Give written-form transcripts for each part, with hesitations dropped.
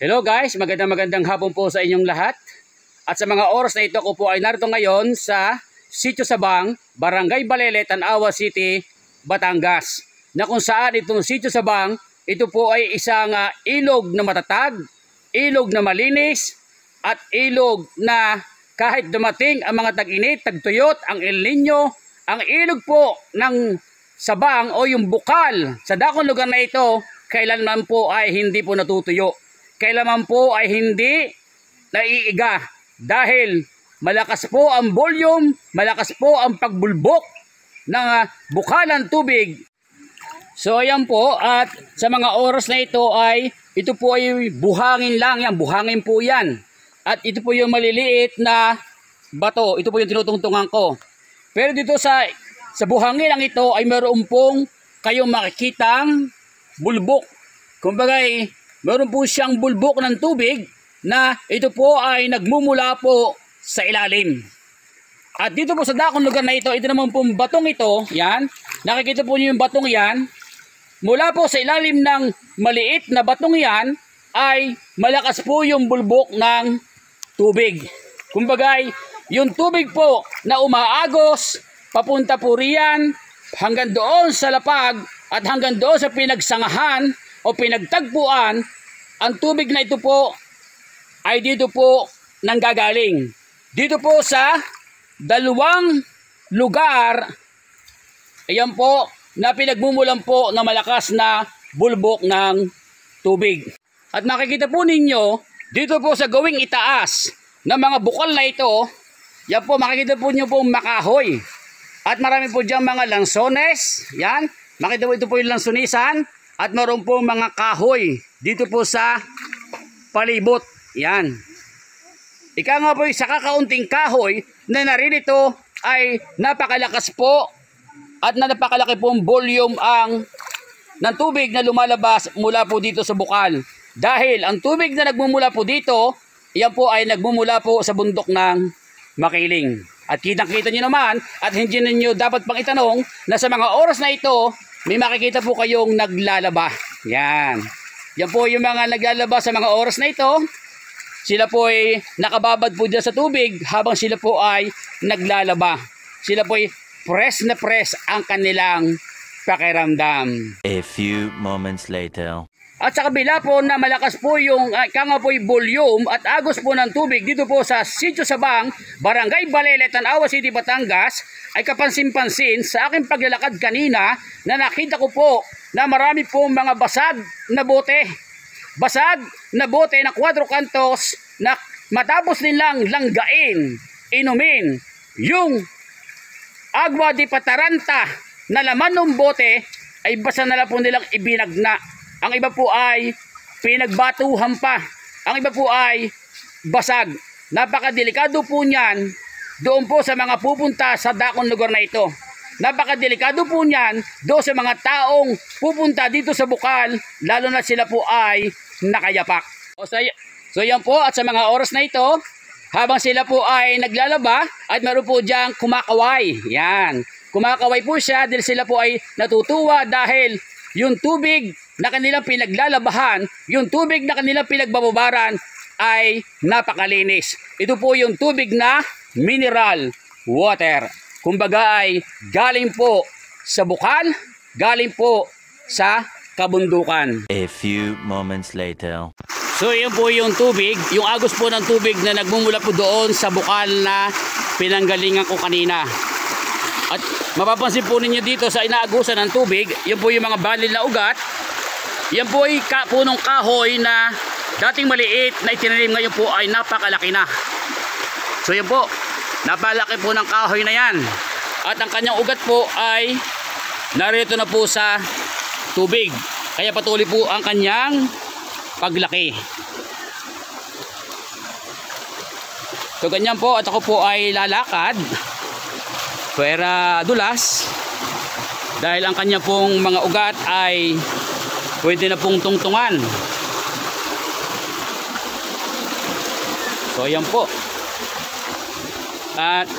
Hello guys, magandang hapon po sa inyong lahat. At sa mga oras na ito ko po ay narito ngayon sa Sitio Sabang, Barangay Balele, Tanawa City, Batangas. Na kung saan itong Sitio Sabang, ito po ay isang ilog na matatag, ilog na malinis, at ilog na kahit dumating ang mga tag-init, tagtuyot, ang El Nino, ang ilog po ng Sabang o yung bukal sa dakong lugar na ito, kailanman po ay hindi po natutuyo. Kailanman po ay hindi naiiga dahil malakas po ang volume, malakas po ang pagbulbok ng bukalan tubig. So ayan po, at sa mga oras na ito po ay buhangin lang yan, buhangin po yan. At ito po yung maliliit na bato, ito po yung tinutungtungan ko. Pero dito sa buhangin lang ito ay meron pong kayong makikitang bulbok. Kumbaga meron po siyang bulbok ng tubig na ito po ay nagmumula po sa ilalim. At dito po sa dakong lugar na ito naman pong batong ito, yan, nakikita po niyo yung batong yan, mula po sa ilalim ng maliit na batong yan, ay malakas po yung bulbok ng tubig. Kumbaga, yung tubig po na umaagos, papunta po riyan, hanggang doon sa lapag, at hanggang doon sa pinagsangahan, o pinagtagpuan, ang tubig na ito po ay dito po nanggagaling. Dito po sa dalawang lugar, ayan po, na pinagmumulan po na malakas na bulbok ng tubig. At makikita po ninyo, dito po sa gawing itaas ng mga bukal na ito, yan po, makikita po nyo po makahoy. At marami po dyan mga lansones, yan, makikita po ito po yung lansonisan. At meron po mga kahoy dito po sa palibot. Yan. Ika nga po sa kakaunting kahoy na naririto ay napakalakas po at napakalaki pong volume ng tubig na lumalabas mula po dito sa bukal. Dahil ang tubig na nagmumula po dito, yan po ay nagmumula po sa bundok ng Makiling. At kitang-kita nyo naman at hindi ninyo dapat pang itanong na sa mga oras na ito, may makikita po kayong naglalaba. Yan. Yan po yung mga naglalaba sa mga oras na ito. Sila po ay nakababad po dyan sa tubig habang sila po ay naglalaba. Sila po ay press na press ang kanilang pakiramdam. A few moments later. At sa kabila po na malakas po yung volume at agos po ng tubig dito po sa Sitio Sabang, Barangay Balele, Tanawa City, Batangas, ay kapansin-pansin sa aking paglalakad kanina na nakita ko po na marami po mga basag na bote. Basag na bote na 4 kantos na matapos nilang langgain, inumin, yung agua di pataranta na laman ng bote ay basa na lang po nilang ibinagna. Ang iba po ay pinagbatuhan pa. Ang iba po ay basag. Napakadelikado po niyan doon po sa mga pupunta sa dakong lugar na ito. Napakadelikado po niyan doon sa mga taong pupunta dito sa bukal, lalo na sila po ay nakayapak. So yan po, at sa mga oras na ito, habang sila po ay naglalaba, at meron po diyang kumakaway. Yan. Kumakaway po siya dahil sila po ay natutuwa dahil yung tubig na kanilang pinaglalabahan, yung tubig na kanilang pinagbababaran ay napakalinis. Ito po yung tubig na mineral water. Kumbaga ay galing po sa bukal, galing po sa kabundukan. A few moments later. So yun po yung tubig, yung agos po ng tubig na nagmumula po doon sa bukal na pinanggalingan ko kanina. At mapapansin po ninyo dito sa inaagusan ng tubig, yun po yung mga balil na ugat. Yan po ay punong kahoy na dating maliit na itinanim, ngayon po ay napakalaki na. So yan po, napalaki po ng kahoy na yan. At ang kanyang ugat po ay narito na po sa tubig. Kaya patuloy po ang kanyang paglaki. So ganyan po, at ako po ay lalakad. Pwera dulas. Dahil ang kanya pong mga ugat ay pwede na pong tungtungan. So ayan po. At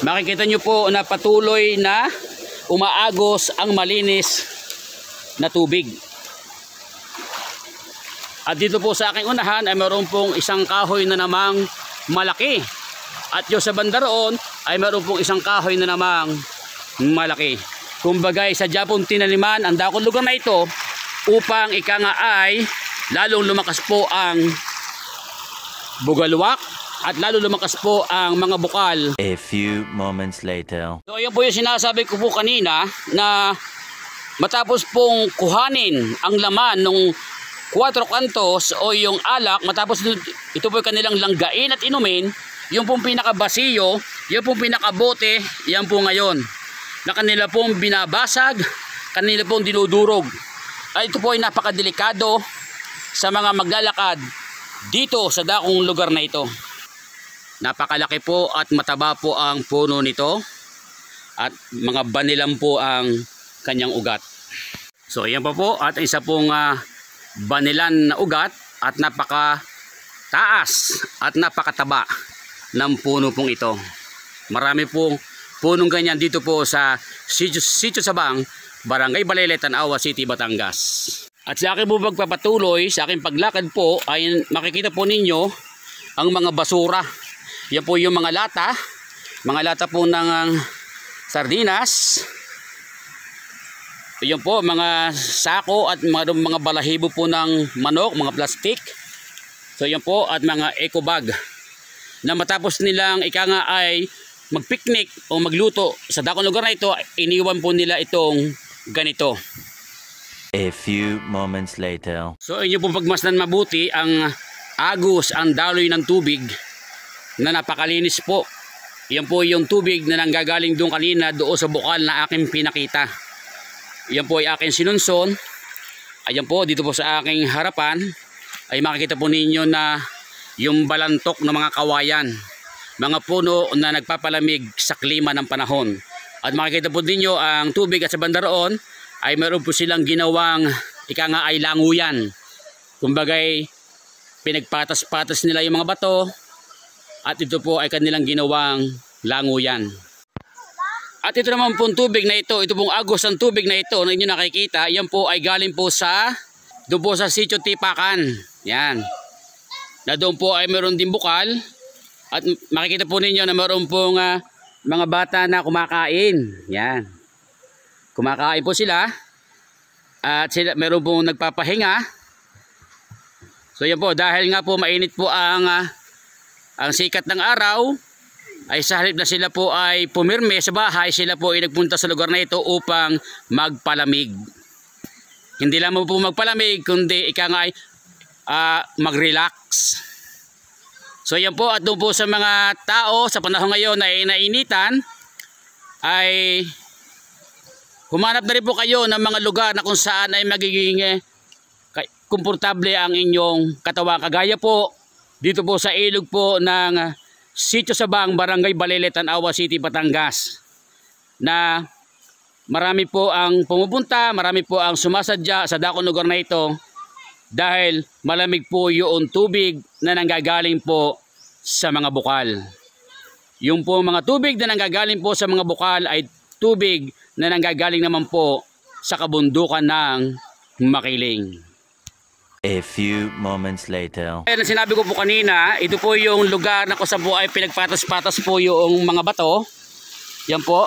makikita nyo po na patuloy na umaagos ang malinis na tubig. At dito po sa aking unahan ay mayroon pong isang kahoy na namang malaki. At yung sa banda roon ay mayroon pong isang kahoy na namang malaki. Kumbaga sadya pong tinaniman ang dakong lugar na ito upang ika nga ay lalong lumakas po ang bugalwak at lalo lumakas po ang mga bukal. A few moments later. So ayan po yung sinasabi ko po kanina na matapos pong kuhanin ang laman ng 4 kantos o yung alak, matapos ito po yung kanilang langgain at inumin, yung pong pinakabasiyo, yung pong pinakabote, yan po ngayon na kanila pong binabasag, kanila pong dinudurog. Ay ito po ay napakadelikado sa mga maglalakad dito sa dakong lugar na ito. Napakalaki po at mataba po ang puno nito at mga banilan po ang kanyang ugat. So ayan po at isa pong banilan na ugat at napaka taas at napakataba ng puno pong ito. Marami pong punong ganyan dito po sa Sitio Sabang, Barangay Balele, Tanawa City, Batangas. At sa akin po magpapatuloy sa aking paglakad po ay makikita po ninyo ang mga basura. Yan po yung mga lata po ng sardinas. Yan po mga sako at mga balahibo po ng manok, mga plastic. So yan po at mga eco bag na matapos nilang ika nga ay magpiknik o magluto sa dakong lugar na ito, iniwan po nila itong ganito. A few moments later. So inyo pong pagmasdan mabuti ang agos, ang daloy ng tubig na napakalinis po. Yan po yung tubig na nanggagaling doon kanina doon sa bukal na aking pinakita. Yan po ay aking sinunson. Ayan po dito po sa aking harapan ay makikita po ninyo na yung balantok ng mga kawayan, mga puno na nagpapalamig sa klima ng panahon. At makikita po ninyo ang tubig at sa banda roon ay meron po silang ginawang ika nga ay languyan. Kumbagay pinagpatas-patas nila yung mga bato at ito po ay kanilang ginawang languyan. At ito naman pong tubig na ito, ito pong agos ng tubig na ito na inyo nakikita, yan po ay galing po doon po sa Sitio Tipakan. Yan. Na doon po ay meron din bukal at makikita po ninyo na meron pong mga bata na kumakain. Yan. Kumakain po sila at meron pong nagpapahinga. So yan po, dahil nga po mainit po ang sikat ng araw, ay sa halip na sila po ay pumirme sa bahay, sila po ay nagpunta sa lugar na ito upang magpalamig. Hindi lamang po magpalamig, kundi ika nga ay mag-relax. So yan po, at doon po sa mga tao sa panahon ngayon na nainitan, ay humanap na rin po kayo ng mga lugar na kung saan ay magiging komportable ang inyong katawan. Kagaya po dito po sa ilog po ng Sitio Sabang, Barangay Balele, Tanawa City, Batangas, na marami po ang pumupunta, marami po ang sumasadya sa dakong lugar na ito dahil malamig po yung tubig na nanggagaling po sa mga bukal. Yung po mga tubig na nanggagaling po sa mga bukal ay tubig na nanggagaling naman po sa kabundukan ng Makiling. A few moments later. Ayan, sinabi ko po kanina, ito po yung lugar na kung saan po ay pinagpatas-patas po yung mga bato. Yan po,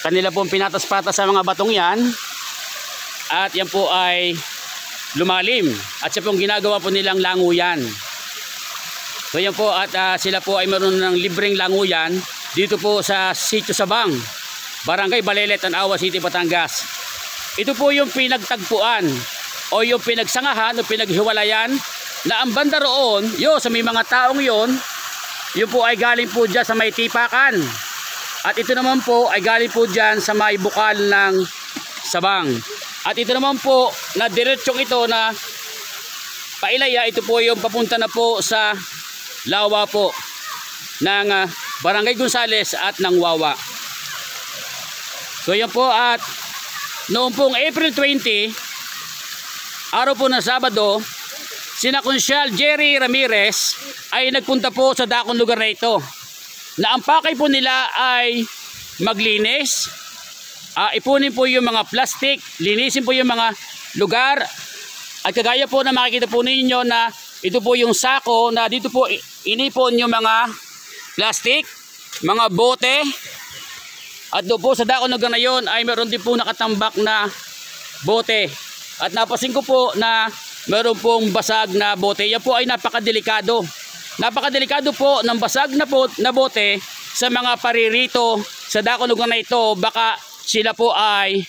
kanila po pinatas-patas sa mga batong yan. At yan po ay lumalim. At siya pong ginagawa po nilang languyan. So yan po, at sila po ay meron ng libreng languyan dito po sa Sitio Sabang, Barangay Balele, Tanawa City, Batangas. Ito po yung pinagtagpuan o yung pinagsangahan o pinaghiwalayan na ang banda roon, yun sa may mga taong yun po ay galing po dyan sa may Tipakan. At ito naman po ay galing po dyan sa may bukal ng Sabang. At ito naman po na diretsong ito na pailaya, ito po yung papunta na po sa lawa po ng Barangay Gonzales at ng Wawa. So yan po, at noong pong April 20, araw po na Sabado, sina Konsyal Jerry Ramirez ay nagpunta po sa dakong lugar na ito. Na ang pakay po nila ay maglinis, ipunin po yung mga plastic, linisin po yung mga lugar At kagaya po na makikita po ninyo na ito po yung sako na dito po inipon yung mga plastic, mga bote. At doon po sa dako na ganayon ay meron din po nakatambak na bote. At napasin ko po na meron pong basag na bote. Yan po ay napakadelikado. Napakadelikado po ng basag na bote sa mga paririto sa dako na ito. Baka sila po ay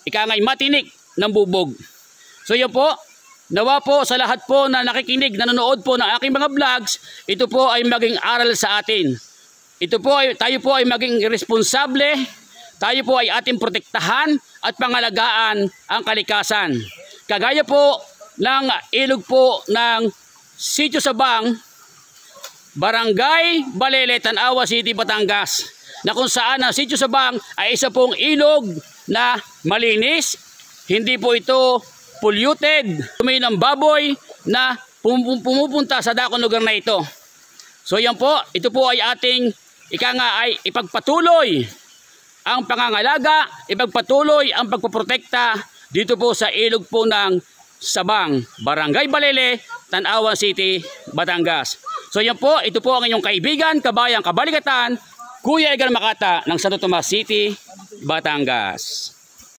ikangay matinik ng bubog. So yun po, nawa po sa lahat po na nakikinig, nanonood po ng aking mga vlogs, ito po ay maging aral sa atin. Tayo po ay maging responsable, tayo po ay ating protektahan at pangalagaan ang kalikasan. Kagaya po ng ilog po ng Sitio Sabang, Barangay Balele, Tanawa City, Batangas, na kung saan ang Sitio Sabang ay isa pong ilog na malinis, hindi po ito polluted. May ng baboy na pumupunta sa dakong lugar na ito. So yan po, ito po ay ating ay ipagpatuloy ang pangangalaga, ipagpatuloy ang pagpoprotekta dito po sa ilog po ng Sabang, Barangay Balele, Tanawa City, Batangas. So yan po, ito po ang inyong kaibigan, kabayang kabalikatan, Kuya Edgar Makata ng Santo Tomas City, Batangas.